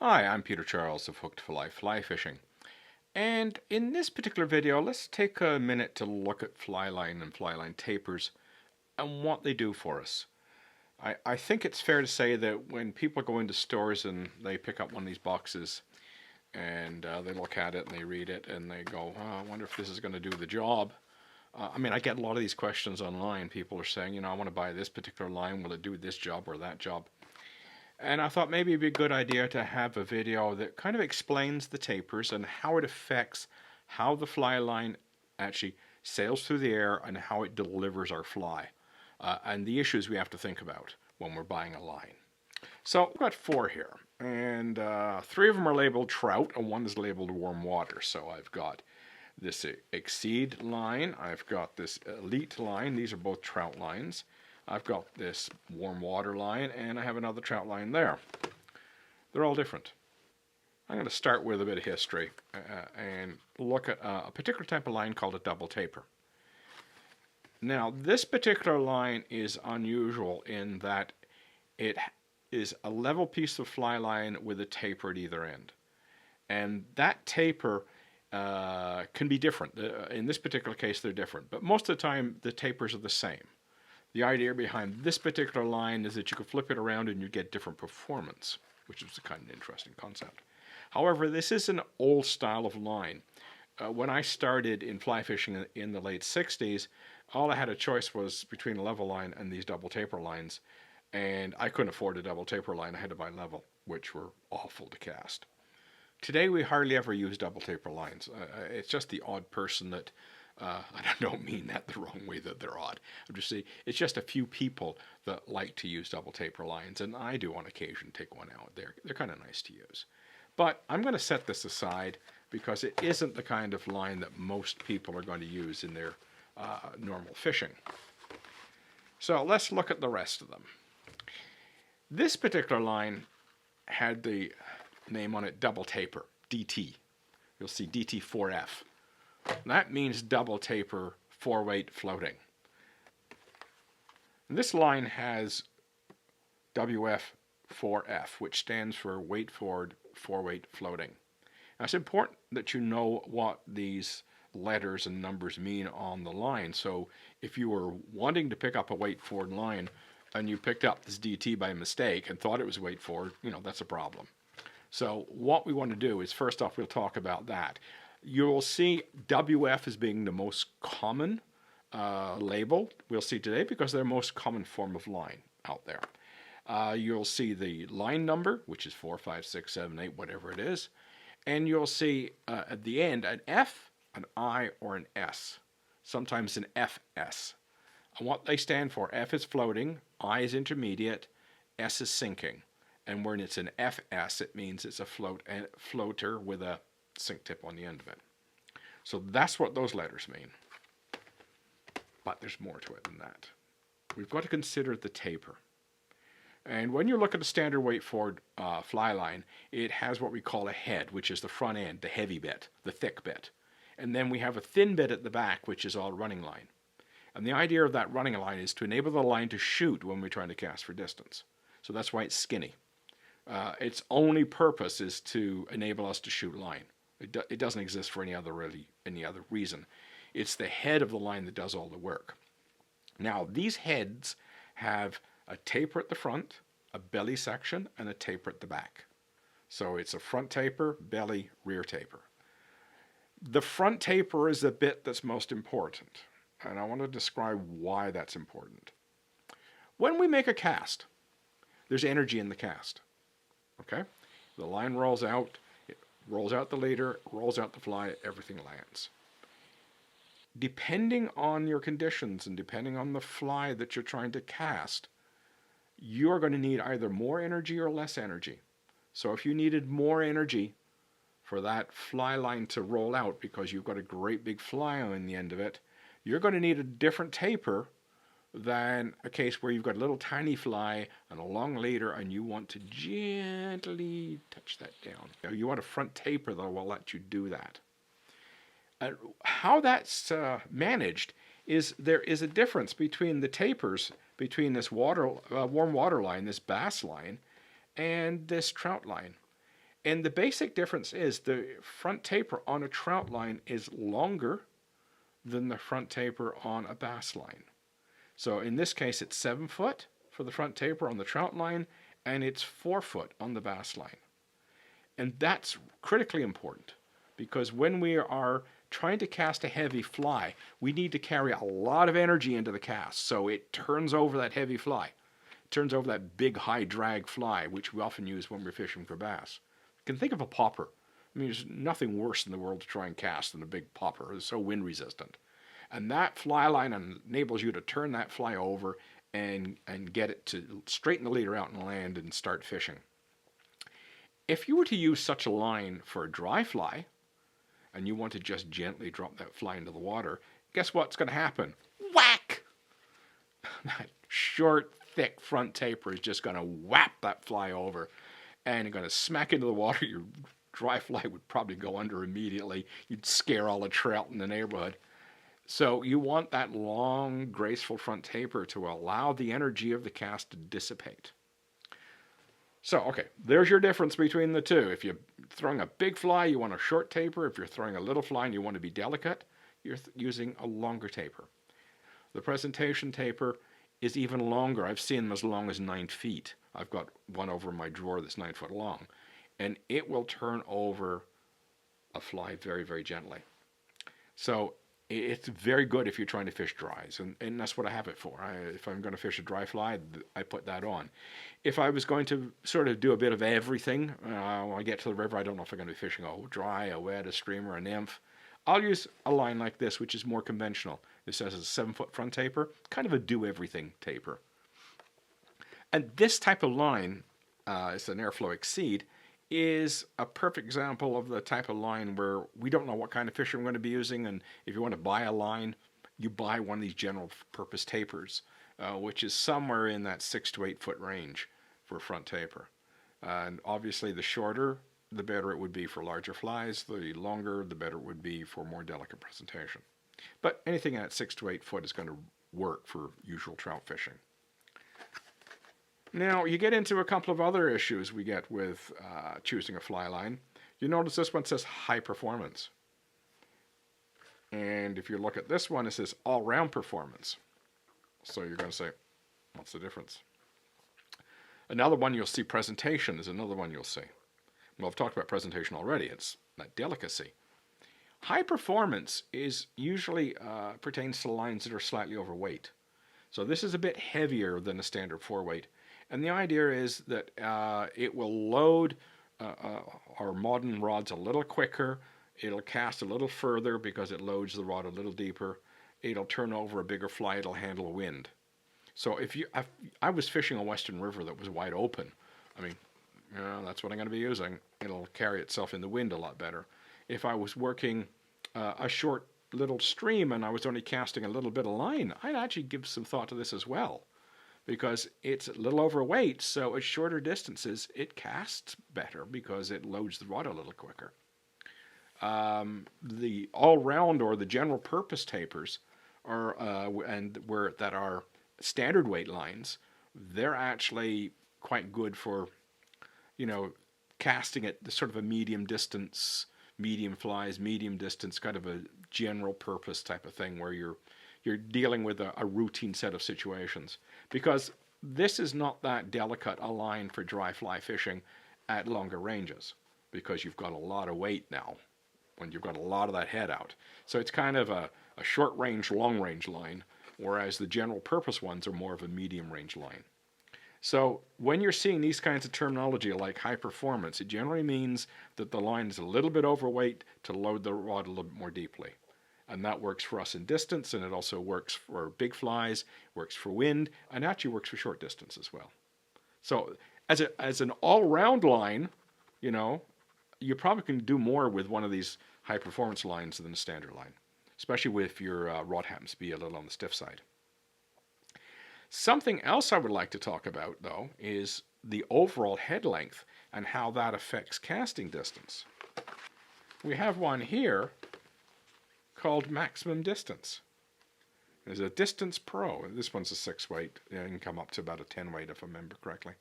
Hi, I'm Peter Charles of Hooked for Life Fly Fishing. And in this particular video, let's take a minute to look at fly line and fly line tapers and what they do for us. I think it's fair to say that when people go into stores and they pick up one of these boxes and they look at it and they read it and they go, oh, I wonder if this is going to do the job. I get a lot of these questions online. People are saying, I want to buy this particular line. Will it do this job or that job? And I thought maybe it'd be a good idea to have a video that kind of explains the tapers and how it affects how the fly line actually sails through the air and how it delivers our fly, and the issues we have to think about when we're buying a line. So I've got 4 here, and 3 of them are labeled trout and 1 is labeled warm water. So I've got this Exceed line, I've got this Elite line, these are both trout lines. I've got this warm water line, and I have another trout line there. They're all different. I'm going to start with a bit of history and look at a particular type of line called a double taper. Now, this particular line is unusual in that it is a level piece of fly line with a taper at either end. And that taper can be different. In this particular case, they're different. But most of the time, the tapers are the same. The idea behind this particular line is that you could flip it around and you get different performance, which is a kind of interesting concept. However, this is an old style of line. When I started in fly fishing in the late 60s, all I had a choice was between a level line and these double taper lines, and I couldn't afford a double taper line. I had to buy level, which were awful to cast. Today, we hardly ever use double taper lines. It's just the odd person that I don't mean that the wrong way that they're odd. I'm just saying it's just a few people that like to use double taper lines, and I do on occasion take one out. They're kind of nice to use. But I'm going to set this aside because it isn't the kind of line that most people are going to use in their normal fishing. So let's look at the rest of them. This particular line had the name on it double taper, DT. You'll see DT4F. That means double taper 4-weight floating. And this line has WF4F, which stands for weight forward 4-weight floating. Now it's important that you know what these letters and numbers mean on the line. So if you were wanting to pick up a weight forward line and you picked up this DT by mistake and thought it was weight forward, that's a problem. So what we want to do is, first off, we'll talk about that. You'll see WF as being the most common label we'll see today because they're the most common form of line out there. You'll see the line number, which is 4, 5, 6, 7, 8, whatever it is. And you'll see at the end an F, an I, or an S. Sometimes an FS. And what they stand for, F is floating, I is intermediate, S is sinking. And when it's an FS, it means it's a floater with a sink tip on the end of it. So that's what those letters mean. But there's more to it than that. We've got to consider the taper. And when you look at a standard weight forward fly line, it has what we call a head, which is the front end, the heavy bit, the thick bit. And then we have a thin bit at the back, which is all running line. And the idea of that running line is to enable the line to shoot when we're trying to cast for distance. So that's why it's skinny. Its only purpose is to enable us to shoot line. It doesn't exist for any other reason. It's the head of the line that does all the work. Now, these heads have a taper at the front, a belly section, and a taper at the back. So it's a front taper, belly, rear taper. The front taper is the bit that's most important, and I want to describe why that's important. When we make a cast, there's energy in the cast. Okay? The line rolls out, it rolls out the leader, rolls out the fly, everything lands. Depending on your conditions and depending on the fly that you're trying to cast, you're going to need either more energy or less energy. So if you needed more energy for that fly line to roll out because you've got a great big fly on the end of it, you're going to need a different taper than a case where you've got a little tiny fly and a long leader and you want to gently touch that down. You want a front taper that will let you do that. How that's managed is there is a difference between the tapers between this warm water line, this bass line, and this trout line. And the basic difference is the front taper on a trout line is longer than the front taper on a bass line. So in this case, it's 7 foot for the front taper on the trout line, and it's 4 foot on the bass line. And that's critically important because when we are trying to cast a heavy fly, we need to carry a lot of energy into the cast so it turns over that heavy fly. It turns over that big high drag fly, which we often use when we're fishing for bass. You can think of a popper. I mean, there's nothing worse in the world to try and cast than a big popper. It's so wind resistant. And that fly line enables you to turn that fly over and get it to straighten the leader out and land and start fishing. If you were to use such a line for a dry fly, and you want to just gently drop that fly into the water, guess what's going to happen? Whack! That short, thick front taper is just going to whap that fly over, and you're going to smack into the water. Your dry fly would probably go under immediately. You'd scare all the trout in the neighborhood. So you want that long, graceful front taper to allow the energy of the cast to dissipate. So, okay, there's your difference between the two. If you're throwing a big fly, you want a short taper. If you're throwing a little fly and you want to be delicate, you're using a longer taper. The presentation taper is even longer. I've seen them as long as 9 feet. I've got one over in my drawer that's 9 foot long. And it will turn over a fly very, very gently. So it's very good if you're trying to fish dries, and that's what I have it for. If I'm going to fish a dry fly, I put that on. If I was going to sort of do a bit of everything, when I get to the river, I don't know if I'm going to be fishing a dry, a wet, a streamer, a nymph. I'll use a line like this, which is more conventional. This has a 7 foot front taper, kind of a do-everything taper. And this type of line, it's an airflow exceed, is a perfect example of the type of line where we don't know what kind of fish we're going to be using, and if you want to buy a line, you buy one of these general purpose tapers, which is somewhere in that 6 to 8 foot range for a front taper. And obviously the shorter, the better it would be for larger flies. The longer, the better it would be for more delicate presentation. But anything at 6 to 8 foot is going to work for usual trout fishing. Now, you get into a couple of other issues we get with choosing a fly line. You notice this one says high performance. And if you look at this one, it says all-round performance. So you're going to say, what's the difference? Another one you'll see, presentation, is another one you'll see. Well, I've talked about presentation already. It's that delicacy. High performance is usually pertains to lines that are slightly overweight. So this is a bit heavier than a standard 4-weight. And the idea is that it will load our modern rods a little quicker. It'll cast a little further because it loads the rod a little deeper. It'll turn over a bigger fly. It'll handle wind. So if I was fishing a western river that was wide open, I mean, that's what I'm going to be using. It'll carry itself in the wind a lot better. If I was working a short little stream and I was only casting a little bit of line, I'd actually give some thought to this as well, because it's a little overweight, so at shorter distances it casts better because it loads the rod a little quicker. The all-round or the general purpose tapers are that are standard weight lines, they're actually quite good for, casting at sort of a medium distance, medium flies, medium distance, kind of a general purpose type of thing where you're dealing with a routine set of situations. Because this is not that delicate a line for dry fly fishing at longer ranges, because you've got a lot of weight now when you've got a lot of that head out. So it's kind of a short range, long range line, whereas the general purpose ones are more of a medium range line. So when you're seeing these kinds of terminology like high performance, it generally means that the line is a little bit overweight to load the rod a little bit more deeply. And that works for us in distance, and it also works for big flies, works for wind, and actually works for short distance as well. So as an all-round line, you probably can do more with one of these high-performance lines than a standard line, especially if your rod happens to be a little on the stiff side. Something else I would like to talk about, though, is the overall head length and how that affects casting distance. We have one here called maximum distance. There's a Distance Pro. This one's a 6-weight. It can come up to about a 10-weight if I remember correctly.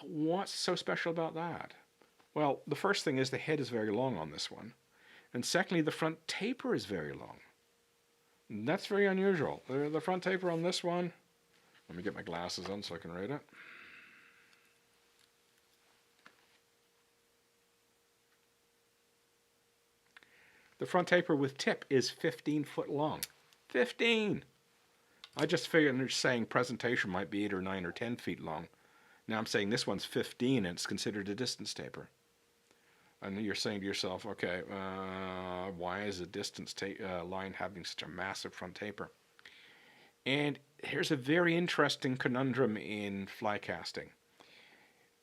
What's so special about that? Well, the first thing is the head is very long on this one. And secondly, the front taper is very long. And that's very unusual. The front taper on this one, let me get my glasses on so I can read it. The front taper with tip is 15 foot long. 15! I just figured they're saying presentation might be 8 or 9 or 10 feet long. Now I'm saying this one's 15 and it's considered a distance taper. And you're saying to yourself, okay, why is a distance line having such a massive front taper? And here's a very interesting conundrum in fly casting.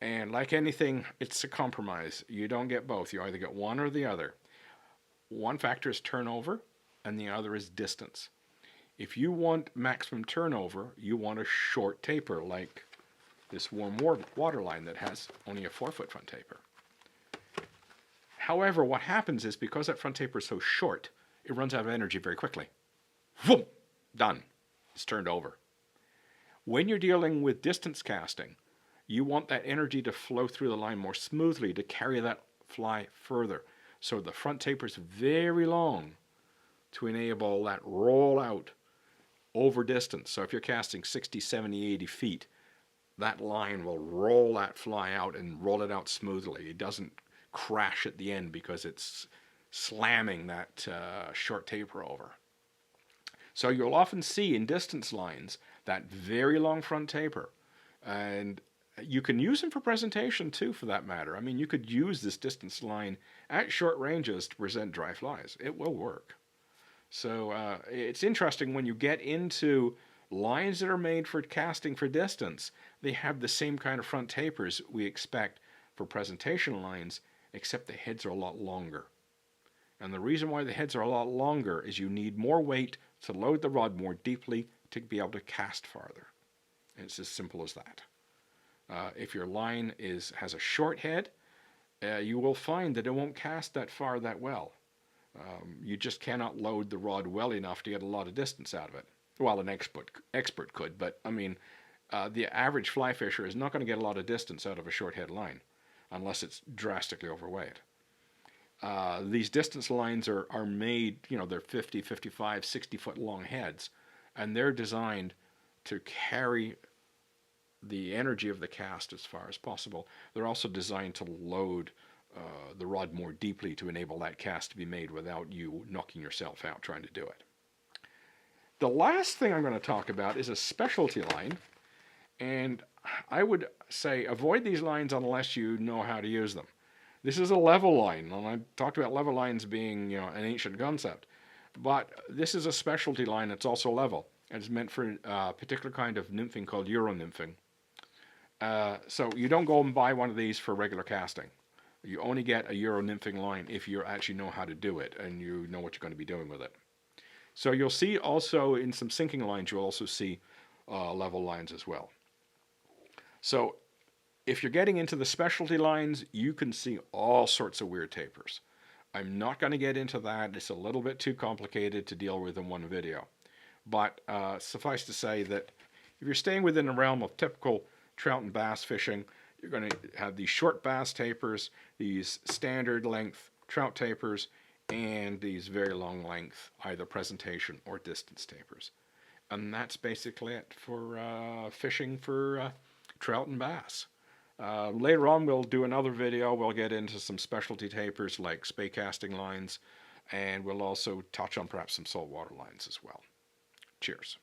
And like anything, it's a compromise. You don't get both. You either get one or the other. One factor is turnover, and the other is distance. If you want maximum turnover, you want a short taper, like this warm water line that has only a 4-foot front taper. However, what happens is because that front taper is so short, it runs out of energy very quickly. Boom! Done. It's turned over. When you're dealing with distance casting, you want that energy to flow through the line more smoothly to carry that fly further. So the front taper is very long to enable that roll out over distance. So if you're casting 60, 70, 80 feet, that line will roll that fly out and roll it out smoothly. It doesn't crash at the end because it's slamming that short taper over. So you'll often see in distance lines that very long front taper. And you can use them for presentation too, for that matter. I mean, you could use this distance line at short ranges to present dry flies. It will work. So it's interesting when you get into lines that are made for casting for distance, they have the same kind of front tapers we expect for presentation lines, except the heads are a lot longer. And the reason why the heads are a lot longer is you need more weight to load the rod more deeply to be able to cast farther. And it's as simple as that. If your line has a short head, you will find that it won't cast that far that well. You just cannot load the rod well enough to get a lot of distance out of it. Well, an expert could, but I mean, the average fly fisher is not going to get a lot of distance out of a short head line unless it's drastically overweight. These distance lines are made, they're 50, 55, 60 foot long heads, and they're designed to carry the energy of the cast as far as possible. They're also designed to load the rod more deeply to enable that cast to be made without you knocking yourself out trying to do it. The last thing I'm going to talk about is a specialty line, and I would say avoid these lines unless you know how to use them. This is a level line, and I talked about level lines being an ancient concept, but this is a specialty line that's also level, and it's meant for a particular kind of nymphing called Euro nymphing. So you don't go and buy one of these for regular casting. You only get a Euro nymphing line if you actually know how to do it and you know what you're going to be doing with it. So you'll see also in some sinking lines, you'll also see level lines as well. So if you're getting into the specialty lines, you can see all sorts of weird tapers. I'm not going to get into that. It's a little bit too complicated to deal with in one video. But suffice to say that if you're staying within the realm of typical trout and bass fishing, you're going to have these short bass tapers, these standard length trout tapers, and these very long length either presentation or distance tapers. And that's basically it for fishing for trout and bass. Later on we'll do another video. We'll get into some specialty tapers like spey casting lines, and we'll also touch on perhaps some saltwater lines as well. Cheers.